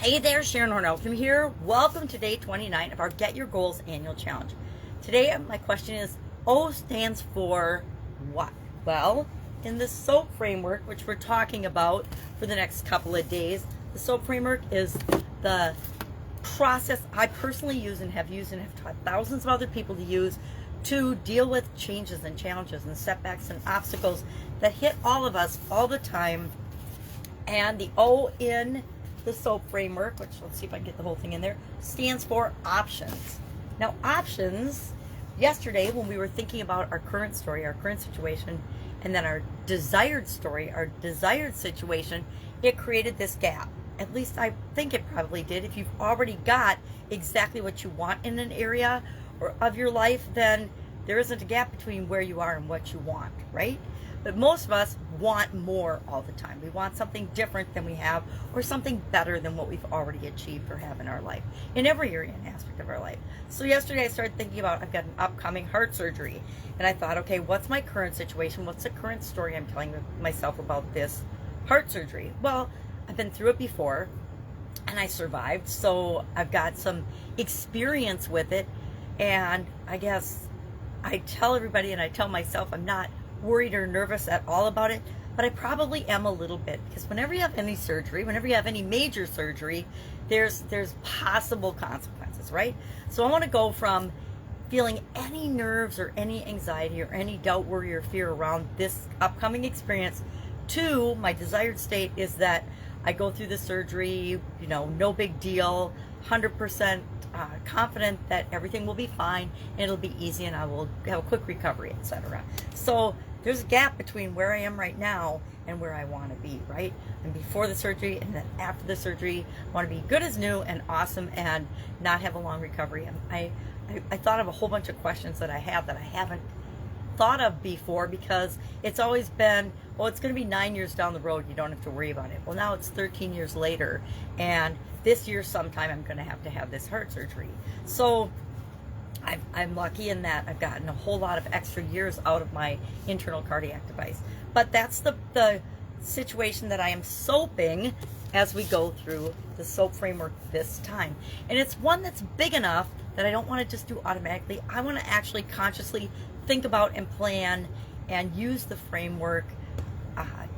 Hey there, Sharon Horne-Ellstrom here. Welcome to day 29 of our Get Your Goals annual challenge. Today, my question is, O stands for what? Well, in the SOAP framework, which we're talking about for the next couple of days, the SOAP framework is the process I personally use and have taught thousands of other people to use to deal with changes and challenges and setbacks and obstacles that hit all of us all the time. And the O in the SOAP framework, which let's see if I can get the whole thing in there, stands for options. Now, options, yesterday when we were thinking about our current story, our current situation, and then our desired story, our desired situation, it created this gap. At least I think it probably did. If you've already got exactly what you want in an area or of your life, then there isn't a gap between where you are and what you want, right? But most of us want more all the time. We want something different than we have, or something better than what we've already achieved or have in our life, in every area and aspect of our life. So yesterday I started thinking about, I've got an upcoming heart surgery, and I thought, okay, what's my current situation? What's the current story I'm telling myself about this heart surgery? Well, I've been through it before, and I survived, so I've got some experience with it, and I guess I tell everybody, and I tell myself, I'm not worried or nervous at all about it, but I probably am a little bit, because whenever you have any surgery, whenever you have any major surgery, there's possible consequences, right? So I want to go from feeling any nerves or any anxiety or any doubt, worry, or fear around this upcoming experience to my desired state is that I go through the surgery, no big deal, 100% confident that everything will be fine and it'll be easy and I will have a quick recovery, etc. So there's a gap between where I am right now and where I want to be, right? And before the surgery and then after the surgery, I want to be good as new and awesome and not have a long recovery. And I thought of a whole bunch of questions that I have that I haven't thought of before, because it's always been, well, it's going to be 9 years down the road, you don't have to worry about it. Well, now it's 13 years later, and this year sometime I'm going to have this heart surgery. So I'm lucky in that I've gotten a whole lot of extra years out of my internal cardiac device. But that's the situation that I am soaping as we go through the SOAP framework this time. And it's one that's big enough that I don't want to just do automatically. I want to actually consciously think about and plan and use the framework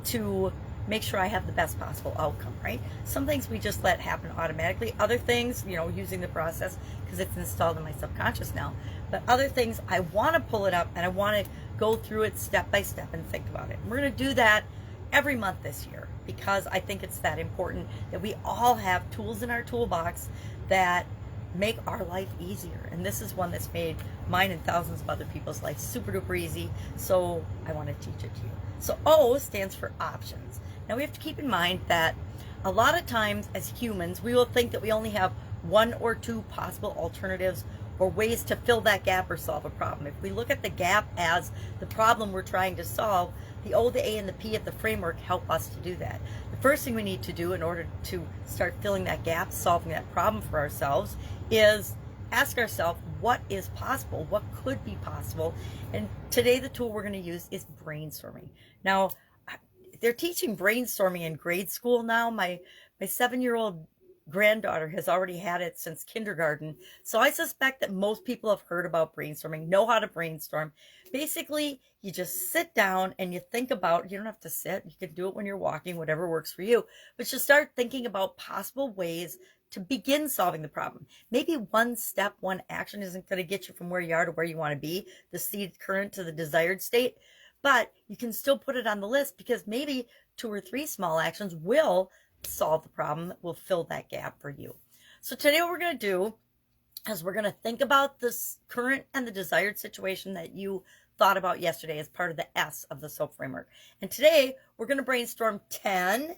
to make sure I have the best possible outcome, right? Some things we just let happen automatically. Other things, using the process because it's installed in my subconscious now. But other things, I want to pull it up and I want to go through it step by step and think about it. And we're going to do that every month this year, because I think it's that important that we all have tools in our toolbox that make our life easier. And this is one that's made mine and thousands of other people's lives super duper easy. So I want to teach it to you. So O stands for options. Now we have to keep in mind that a lot of times as humans, we will think that we only have one or two possible alternatives or ways to fill that gap or solve a problem. If we look at the gap as the problem we're trying to solve, the O, the A, and the P of the framework help us to do that. The first thing we need to do in order to start filling that gap, solving that problem for ourselves, is ask ourselves what is possible, what could be possible. And today the tool we're going to use is brainstorming. Now, they're teaching brainstorming in grade school now. My 7-year-old granddaughter has already had it since kindergarten. So I suspect that most people have heard about brainstorming, know how to brainstorm. Basically, you just sit down and you think about, you don't have to sit, you can do it when you're walking, whatever works for you, but you start thinking about possible ways to begin solving the problem. Maybe one step, one action isn't going to get you from where you are to where you want to be, the seed current to the desired state, but you can still put it on the list, because maybe 2 or 3 small actions will solve the problem, will fill that gap for you. So today what we're going to do is we're going to think about this current and the desired situation that you thought about yesterday as part of the S of the SOAP framework. And today we're going to brainstorm 10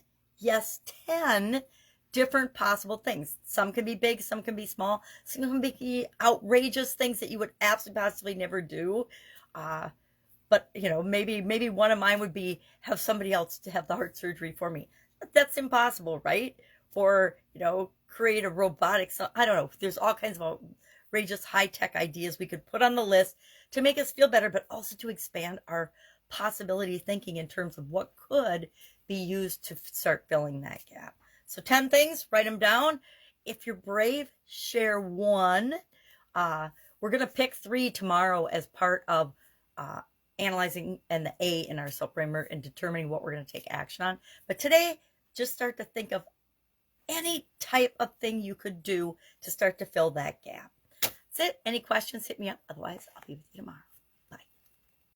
different possible things. Some can be big, some can be small, some can be outrageous things that you would absolutely possibly never do. But maybe one of mine would be have somebody else to have the heart surgery for me. That's impossible, right? Or, create a robotic, I don't know. There's all kinds of outrageous high-tech ideas we could put on the list to make us feel better, but also to expand our possibility thinking in terms of what could be used to start filling that gap. So 10 things, write them down. If you're brave, share one. We're going to pick 3 tomorrow as part of analyzing and the A in our SOAP framework and determining what we're going to take action on. But today, just start to think of any type of thing you could do to start to fill that gap. That's it. Any questions, hit me up. Otherwise, I'll be with you tomorrow.